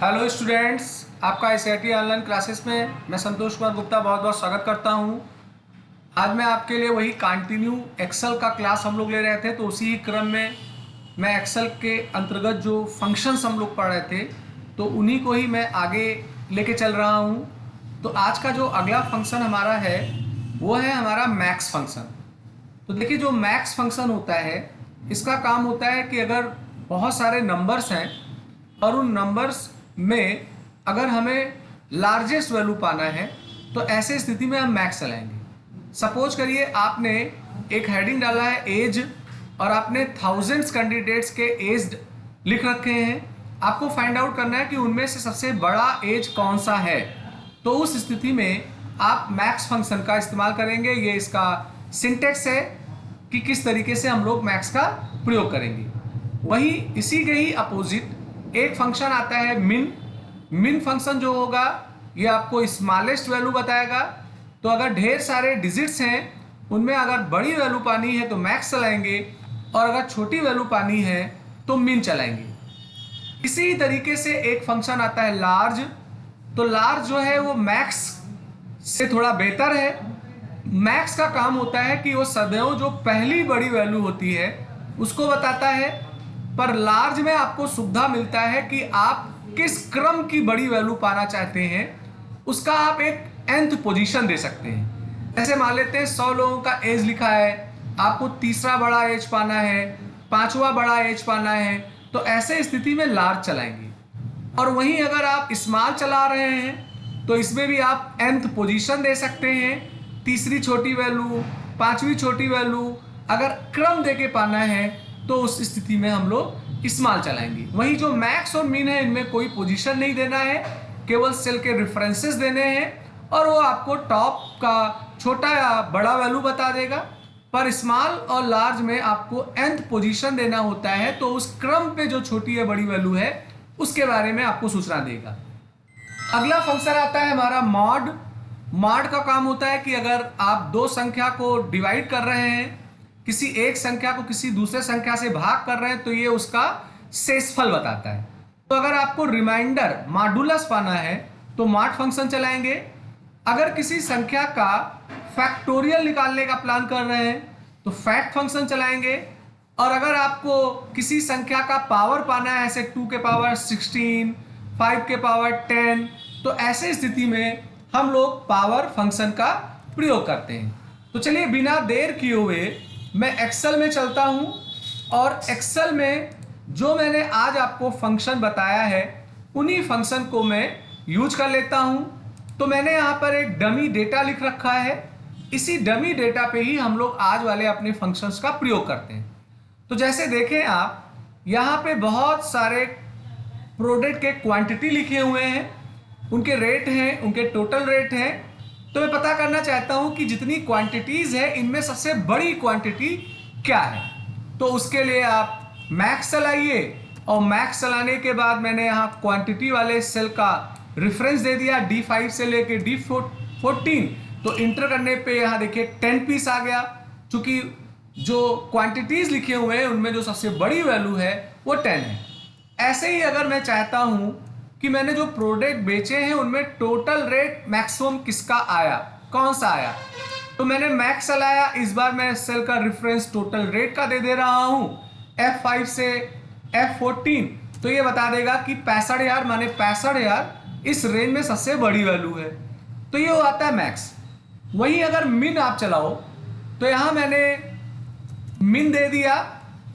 Hello students, आपका SIT online classes में मैं संतोष कुमार गुप्ता बहुत बहुत स्वागत करता हूं। आज मैं आपके लिए वही कंटिन्यू एक्सेल का क्लास हम लोग ले रहे थे, तो उसी ही क्रम में मैं एक्सेल के अंतर्गत जो फंक्शंस हम लोग पढ़ रहे थे तो उन्हीं को ही मैं आगे लेके चल रहा हूं। तो आज का जो अगला फंक्शन हमारा है वो है हमारा मैक्स फंक्शन। तो देखिए, जो मैक्स फंक्शन होता है इसका काम होता है कि अगर बहुत सारे नंबर्स हैं और उन नंबर्स में अगर हमें लार्जेस्ट वैल्यू पाना है तो ऐसे स्थिति में हम मैक्स चलाएंगे। सपोज करिए आपने एक हेडिंग डाला है एज और आपने थाउजेंड्स कैंडिडेट्स के एज लिख रखे हैं। आपको फाइंड आउट करना है कि उनमें से सबसे बड़ा एज कौन सा है। तो उस स्थिति में आप मैक्स फंक्शन का इस्तेमाल करेंगे। ये इसका सिंटेक्स है कि किस तरीके से हम लोग मैक्स का प्रयोग करेंगे। वही इसी के ही अपोजिट एक फंक्शन आता है मिन फंक्शन। जो होगा ये आपको स्मॉलेस्ट वैल्यू बताएगा। तो अगर ढेर सारे डिजिट्स हैं उनमें अगर बड़ी वैल्यू पानी है तो मैक्स चलाएंगे और अगर छोटी वैल्यू पानी है तो मिन चलाएंगे। इसी तरीके से एक फंक्शन आता है लार्ज। तो लार्ज जो है वो मैक्स से थोड़ा बेहतर है। मैक्स का काम होता है कि वो सदैव जो पहली बड़ी वैल्यू होती है उसको बताता है, पर लार्ज में आपको सुविधा मिलता है कि आप किस क्रम की बड़ी वैल्यू पाना चाहते हैं उसका आप एक nth पोजीशन दे सकते हैं। जैसे मान लेते हैं 100 लोगों का एज लिखा है, आपको तीसरा बड़ा एज पाना है, पांचवा बड़ा एज पाना है, तो ऐसे स्थिति में लार्ज चलाएंगे। और वहीं अगर आप स्मॉल चला रहे हैं तो इसमें भी आप nth पोजीशन दे सकते हैं, तीसरी छोटी वैल्यू, पांचवी छोटी वैल्यू। अगर क्रम देके पाना है तो उस स्थिति में हम लोग स्मॉल चलाएंगे। वही जो मैक्स और मिन है इनमें कोई पोजीशन नहीं देना है, केवल सेल के रेफरेंसेस देने हैं और वो आपको टॉप का छोटा या बड़ा वैल्यू बता देगा। पर स्मॉल और लार्ज में आपको nth पोजीशन देना होता है, तो उस क्रम पे जो छोटी या बड़ी वैल्यू है उसके बारे में आपको सूचना देगा। अगला फंक्शन आता है हमारा मॉड। मॉड का काम होता है कि अगर आप दो संख्या को डिवाइड कर रहे हैं, किसी एक संख्या को किसी दूसरे संख्या से भाग कर रहे हैं, तो ये उसका शेषफल बताता है। तो अगर आपको रिमाइंडर मॉडुलस पाना है तो मॉड फंक्शन चलाएंगे। अगर किसी संख्या का फैक्टोरियल निकालने का प्लान कर रहे हैं तो फैक्ट फंक्शन चलाएंगे। और अगर आपको किसी संख्या का पावर पाना है, ऐसे 2 के पावर 16, 5 के पावर 10, तो ऐसे स्थिति में हम लोग पावर फंक्शन का प्रयोग करते हैं। तो चलिए बिना देर किए हुए मैं एक्सेल में चलता हूं और एक्सेल में जो मैंने आज आपको फंक्शन बताया है उन्हीं फंक्शन को मैं यूज कर लेता हूं। तो मैंने यहां पर एक डमी डेटा लिख रखा है। इसी डमी डेटा पे ही हम लोग आज वाले अपने फंक्शंस का प्रयोग करते हैं। तो जैसे देखें आप, यहां पे बहुत सारे प्रोडक्ट के क्वांटिटी लिखे हुए हैं, उनके रेट हैं, उनके टोटल रेट हैं। तो मैं पता करना चाहता हूं कि जितनी क्वांटिटीज है इनमें सबसे बड़ी क्वांटिटी क्या है। तो उसके लिए आप मैक्स चलाइए और मैक्स चलाने के बाद मैंने यहाँ क्वांटिटी वाले सेल का रेफरेंस दे दिया D5 से लेके D14। तो इंटर करने पे यहाँ देखिए 10 पीस आ गया। चूंकि जो क्वांटिटीज लिखे हुए हैं उनमें जो सबसे बड़ी वैल्यू है वो 10 है। ऐसे ही अगर मैं चाहता हूं कि मैंने जो प्रोडक्ट बेचे हैं उनमें टोटल रेट मैक्सिमम किसका आया, कौन सा आया, तो मैंने मैक्स चलाया। इस बार मैं सेल का रेफरेंस टोटल रेट का दे रहा हूं F5 से F14। तो ये बता देगा कि 65,000 माने 65,000 इस रेंज में सबसे बड़ी वैल्यू है। तो ये आता है मैक्स। वहीं अगर मिन आप चलाओ तो यहां मैंने मिन दे दिया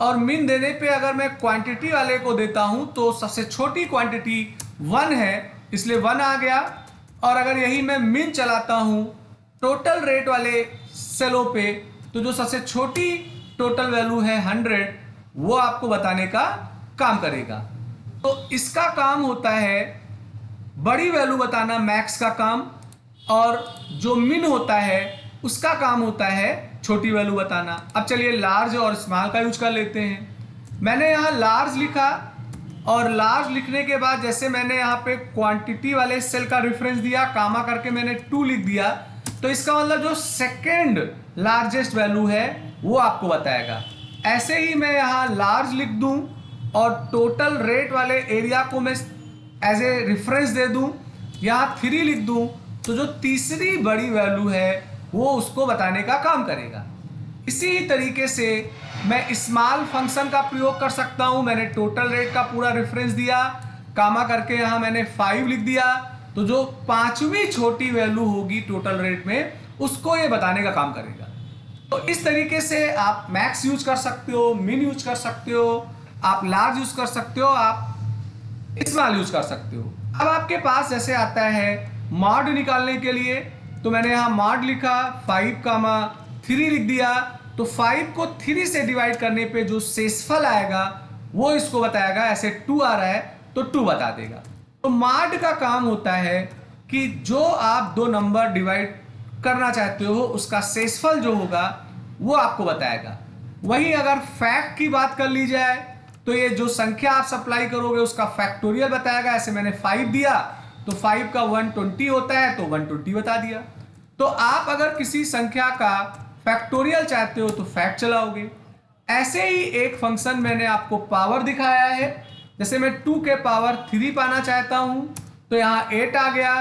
और मिन देने पे अगर मैं क्वांटिटी वाले को देता हूं तो सबसे छोटी क्वांटिटी 1 है, इसलिए 1 आ गया। और अगर यही मैं मिन चलाता हूं टोटल रेट वाले सेलों पे तो जो सबसे छोटी टोटल वैल्यू है 100, वो आपको बताने का काम करेगा। तो इसका काम होता है बड़ी वैल्यू बताना, मैक्स का काम, और जो मिन होता है उसका काम होता है छोटी वैल्यू बताना। अब चलिए लार्ज और स्मॉल का यूज कर लेते हैं। मैंने यहाँ लार्ज लिखा और लार्ज लिखने के बाद जैसे मैंने यहाँ पे क्वांटिटी वाले सेल का रेफरेंस दिया, कामा करके मैंने 2 लिख दिया, तो इसका मतलब जो सेकेंड लार्जेस्ट वैल्यू है वो आपको बताएगा। ऐसे ही मैं यहाँ लार्ज लिख दूं और टोटल रेट वाले एरिया को मैं एज ए रेफरेंस दे दूं, यहाँ 3 लिख दूं, तो जो तीसरी बड़ी वैल्यू है वो उसको बताने का काम करेगा। इसी तरीके से मैं स्मॉल फंक्शन का प्रयोग कर सकता हूं। मैंने टोटल रेट का पूरा रेफरेंस दिया, कामा करके यहाँ मैंने 5 लिख दिया, तो जो 5वीं छोटी वैल्यू होगी टोटल रेट में उसको ये बताने का काम करेगा। तो इस तरीके से आप मैक्स यूज कर सकते हो, मिन यूज कर सकते हो, आप लार्ज यूज कर सकते हो, आप स्मॉल यूज कर सकते हो। अब आपके पास जैसे आता है मॉड निकालने के लिए, तो मैंने यहाँ मॉड लिखा 5,3 लिख दिया, तो 5 को 3 से डिवाइड करने पे जो शेषफल आएगा वो इसको बताएगा। ऐसे 2 आ रहा है तो 2 बता देगा। तो मॉड का काम होता है कि जो आप दो नंबर डिवाइड करना चाहते हो उसका शेषफल जो होगा वो आपको बताएगा। वहीं अगर फैक्ट की बात कर ली जाए तो ये जो संख्या आप सप्लाई करोगे उसका फैक्टोरियल बताएगा। ऐसे मैंने 5 दिया तो 5 का 120 होता है तो 120 बता दिया। तो आप अगर किसी संख्या का फैक्टोरियल चाहते हो तो फैक्ट चलाओगे। ऐसे ही एक फंक्शन मैंने आपको पावर दिखाया है। जैसे मैं 2 के पावर 3 पाना चाहता हूं तो यहाँ 8 आ गया।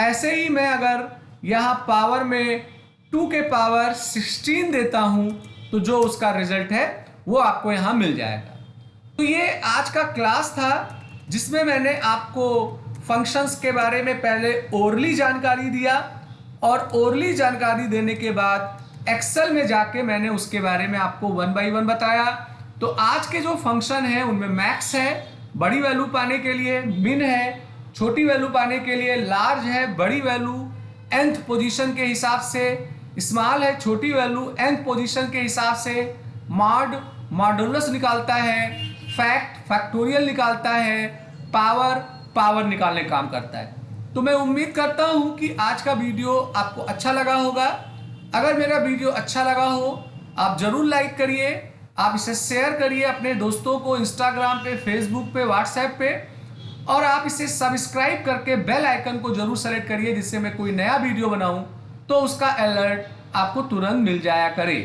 ऐसे ही मैं अगर यहाँ पावर में 2 के पावर 16 देता हूं तो जो उसका रिजल्ट है वो आपको यहाँ मिल जाएगा। तो ये आज का क्लास था जिसमें मैंने आपको फंक्शंस के बारे में पहले ओरली जानकारी दिया और ओरली जानकारी देने के बाद एक्सेल में जाके मैंने उसके बारे में आपको 1 बाय 1 बताया। तो आज के जो फंक्शन हैं उनमें मैक्स है, बड़ी वैल्यू पाने के लिए मिन है, छोटी वैल्यू पाने के लिए लार्ज है, बड़ी वैल्यू nth पोजीशन के हिसाब से, स्मॉल है, छोटी वैल्यू nth पोजीशन के हिसाब से, मॉड मॉडुलस निकालता है, फैक्ट फैक्टोरियल निकालता है, पावर पावर निकालने का काम करता है। तो मैं उम्मीद करता हूं कि आज का वीडियो आपको अच्छा लगा होगा। अगर मेरा वीडियो अच्छा लगा हो आप जरूर लाइक करिए, आप इसे शेयर करिए अपने दोस्तों को इंस्टाग्राम पे, फेसबुक पे, व्हाट्सएप पे, और आप इसे सब्सक्राइब करके बेल आइकन को जरूर सेलेक्ट करिए जिससे मैं कोई नया वीडियो बनाऊं तो उसका अलर्ट आपको तुरंत मिल जाया करे।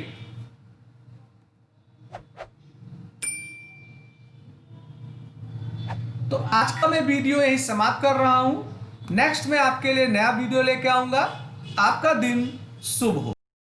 तो आज का मैं वीडियो यही समाप्त कर रहा हूं। नेक्स्ट मैं आपके लिए नया वीडियो लेके आऊंगा। आपका दिन शुभ हो।